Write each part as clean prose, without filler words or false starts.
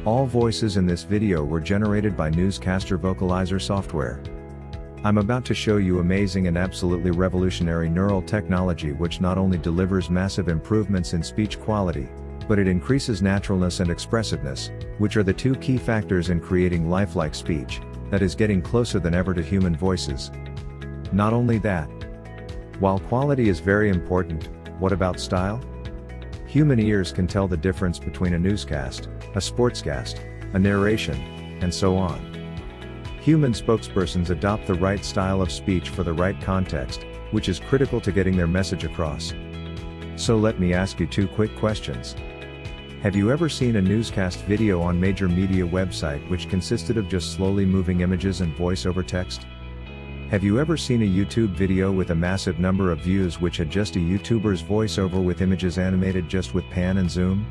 All voices in this video were generated by NewscasterVocalizer software. I'm about to show you amazing and absolutely revolutionary neural technology which not only delivers massive improvements in speech quality, but it increases naturalness and expressiveness, which are the two key factors in creating lifelike speech, that is getting closer than ever to human voices. Not only that. While quality is very important, what about style? Human ears can tell the difference between a newscast, a sportscast, a narration, and so on. Human spokespersons adopt the right style of speech for the right context, which is critical to getting their message across. So let me ask you two quick questions. Have you ever seen a newscast video on major media website which consisted of just slowly moving images and voice-over text? Have you ever seen a YouTube video with a massive number of views which had just a YouTuber's voiceover with images animated just with pan and zoom?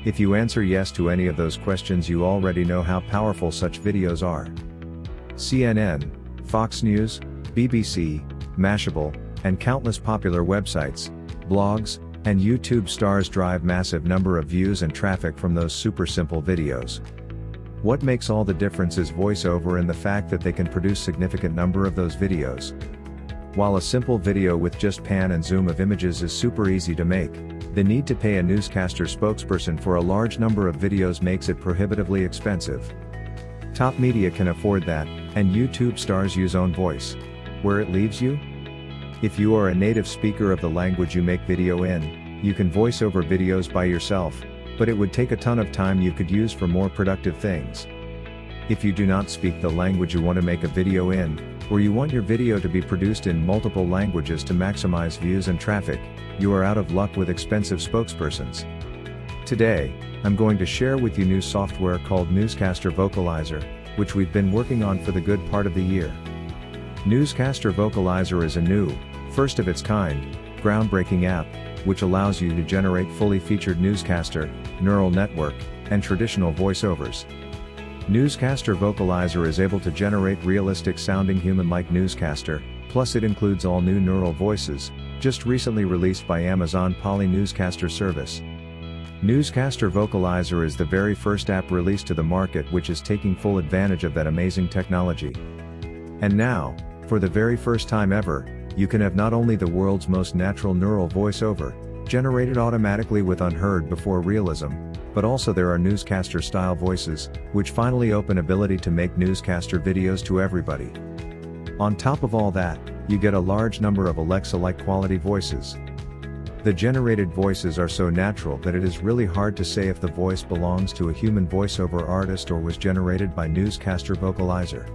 If you answer yes to any of those questions, you already know how powerful such videos are. CNN, Fox News, BBC, Mashable, and countless popular websites, blogs, and YouTube stars drive massive number of views and traffic from those super simple videos. What makes all the difference is voiceover and the fact that they can produce significant number of those videos. While a simple video with just pan and zoom of images is super easy to make, the need to pay a newscaster spokesperson for a large number of videos makes it prohibitively expensive. Top media can afford that, and YouTube stars use own voice. Where it leaves you? If you are a native speaker of the language you make video in, you can voice over videos by yourself, but it would take a ton of time you could use for more productive things. If you do not speak the language you want to make a video in, or you want your video to be produced in multiple languages to maximize views and traffic, you are out of luck with expensive spokespersons. Today, I'm going to share with you new software called NewscasterVocalizer, which we've been working on for the good part of the year. NewscasterVocalizer is a new, first of its kind, groundbreaking app, which allows you to generate fully featured newscaster, neural network, and traditional voiceovers. NewscasterVocalizer is able to generate realistic sounding human-like newscaster, plus it includes all new neural voices, just recently released by Amazon Poly Newscaster service. NewscasterVocalizer is the very first app released to the market which is taking full advantage of that amazing technology. And now, for the very first time ever, you can have not only the world's most natural neural voiceover, generated automatically with unheard before realism, but also there are newscaster style voices, which finally open ability to make newscaster videos to everybody. On top of all that, you get a large number of Alexa-like quality voices. The generated voices are so natural that it is really hard to say if the voice belongs to a human voiceover artist or was generated by NewscasterVocalizer.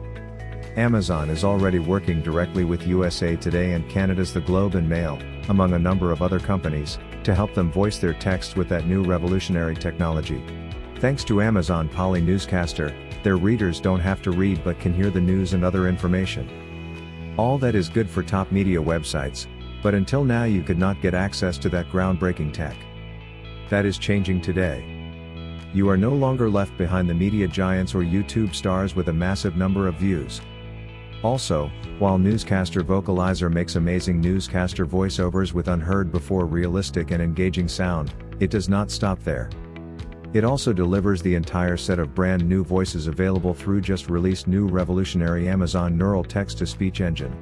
Amazon is already working directly with USA Today and Canada's The Globe and Mail, among a number of other companies, to help them voice their text with that new revolutionary technology. Thanks to Amazon Poly Newscaster, their readers don't have to read but can hear the news and other information. All that is good for top media websites, but until now you could not get access to that groundbreaking tech. That is changing today. You are no longer left behind the media giants or YouTube stars with a massive number of views. Also, while NewscasterVocalizer makes amazing newscaster voiceovers with unheard before realistic and engaging sound, it does not stop there. It also delivers the entire set of brand new voices available through just released new revolutionary Amazon Neural Text-to-Speech engine.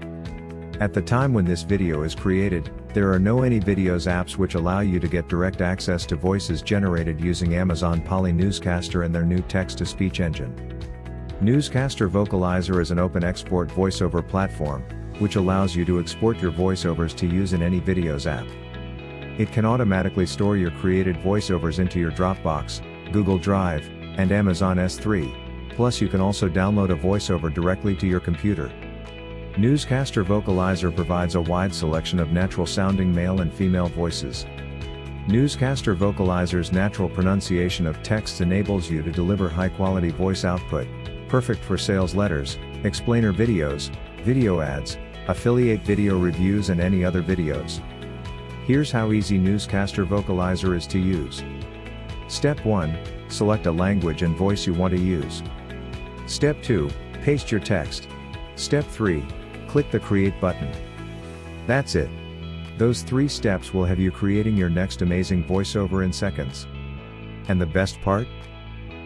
At the time when this video is created, there are no any videos apps which allow you to get direct access to voices generated using Amazon Poly Newscaster and their new text-to-speech engine. NewscasterVocalizer is an open export voiceover platform, which allows you to export your voiceovers to use in any videos app. It can automatically store your created voiceovers into your Dropbox, Google Drive, and Amazon S3, plus you can also download a voiceover directly to your computer. NewscasterVocalizer provides a wide selection of natural-sounding male and female voices. NewscasterVocalizer's natural pronunciation of text enables you to deliver high-quality voice output, perfect for sales letters, explainer videos, video ads, affiliate video reviews and any other videos. Here's how easy NewscasterVocalizer is to use. Step 1, select a language and voice you want to use. Step 2, paste your text. Step 3, click the Create button. That's it. Those 3 steps will have you creating your next amazing voiceover in seconds. And the best part?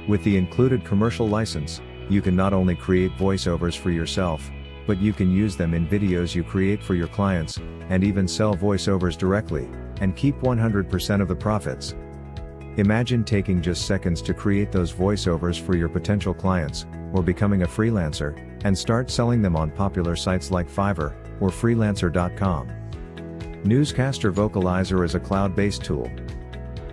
With the included commercial license, you can not only create voiceovers for yourself, but you can use them in videos you create for your clients, and even sell voiceovers directly, and keep 100% of the profits. Imagine taking just seconds to create those voiceovers for your potential clients, or becoming a freelancer, and start selling them on popular sites like Fiverr, or freelancer.com. NewscasterVocalizer is a cloud-based tool.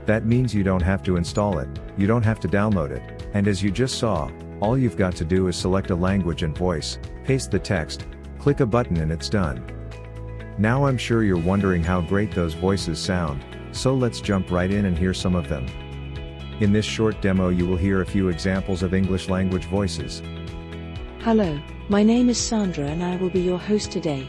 That means you don't have to install it, you don't have to download it, and as you just saw, all you've got to do is select a language and voice, paste the text, click a button and it's done. Now I'm sure you're wondering how great those voices sound, so let's jump right in and hear some of them. In this short demo you will hear a few examples of English language voices. Hello, my name is Sandra and I will be your host today.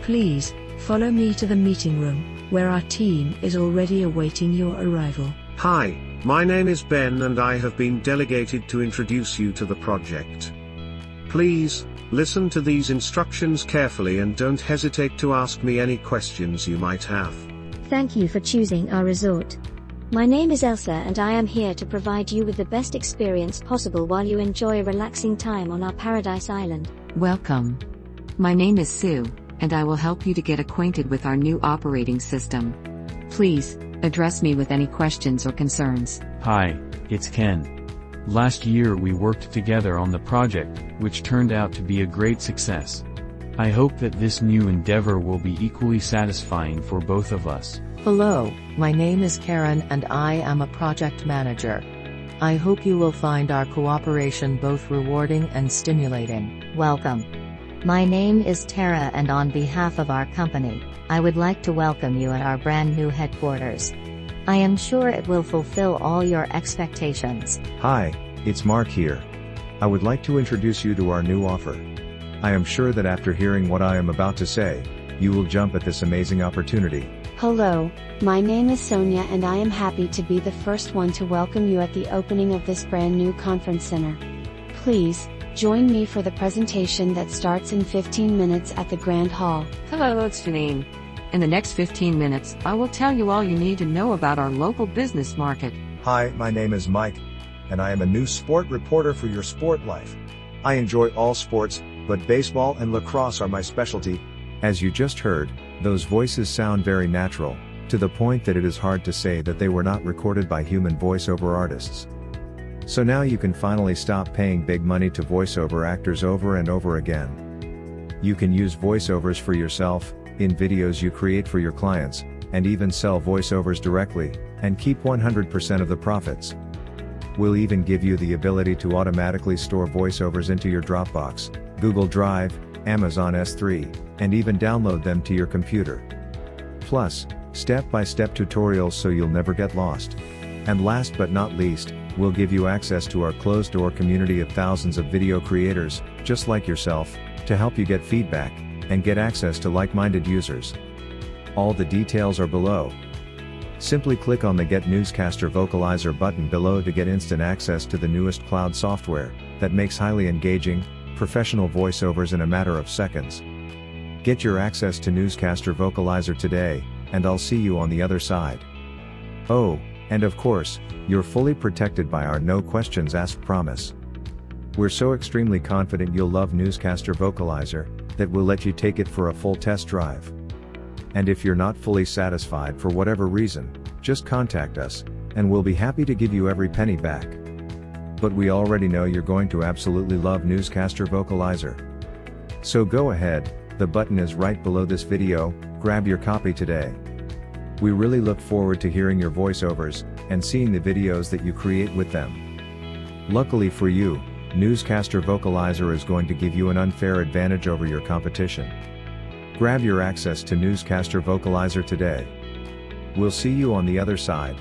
Please, follow me to the meeting room, where our team is already awaiting your arrival. Hi, my name is Ben and I have been delegated to introduce you to the project. Please, listen to these instructions carefully and don't hesitate to ask me any questions you might have. Thank you for choosing our resort. My name is Elsa and I am here to provide you with the best experience possible while you enjoy a relaxing time on our paradise island. Welcome. My name is Sue, and I will help you to get acquainted with our new operating system. Please, address me with any questions or concerns. Hi, it's Ken. Last year we worked together on the project, which turned out to be a great success. I hope that this new endeavor will be equally satisfying for both of us. Hello, my name is Karen and I am a project manager. I hope you will find our cooperation both rewarding and stimulating. Welcome. My name is Tara and on behalf of our company, I would like to welcome you at our brand new headquarters. I am sure it will fulfill all your expectations. Hi, it's Mark here. I would like to introduce you to our new offer. I am sure that after hearing what I am about to say, you will jump at this amazing opportunity. Hello, my name is Sonia and I am happy to be the first one to welcome you at the opening of this brand new conference center. Please, join me for the presentation that starts in 15 minutes at the Grand Hall. Hello, it's Janine. In the next 15 minutes, I will tell you all you need to know about our local business market. Hi, my name is Mike, and I am a new sport reporter for your sport life. I enjoy all sports, but baseball and lacrosse are my specialty. As you just heard, those voices sound very natural, to the point that it is hard to say that they were not recorded by human voiceover artists. So now you can finally stop paying big money to voiceover actors over and over again. You can use voiceovers for yourself, in videos you create for your clients, and even sell voiceovers directly, and keep 100% of the profits. We'll even give you the ability to automatically store voiceovers into your Dropbox, Google Drive, Amazon S3, and even download them to your computer. Plus, step-by-step tutorials so you'll never get lost. And last but not least, we'll give you access to our closed-door community of thousands of video creators, just like yourself, to help you get feedback, and get access to like-minded users. All the details are below. Simply click on the Get Newscaster Vocalizer button below to get instant access to the newest cloud software, that makes highly engaging, professional voiceovers in a matter of seconds. Get your access to Newscaster Vocalizer today, and I'll see you on the other side. Oh, and of course, you're fully protected by our no questions asked promise. We're so extremely confident you'll love Newscaster Vocalizer, that we'll let you take it for a full test drive. And if you're not fully satisfied for whatever reason, just contact us, and we'll be happy to give you every penny back. But we already know you're going to absolutely love Newscaster Vocalizer. So go ahead, the button is right below this video, grab your copy today. We really look forward to hearing your voiceovers, and seeing the videos that you create with them. Luckily for you, Newscaster Vocalizer is going to give you an unfair advantage over your competition. Grab your access to Newscaster Vocalizer today. We'll see you on the other side.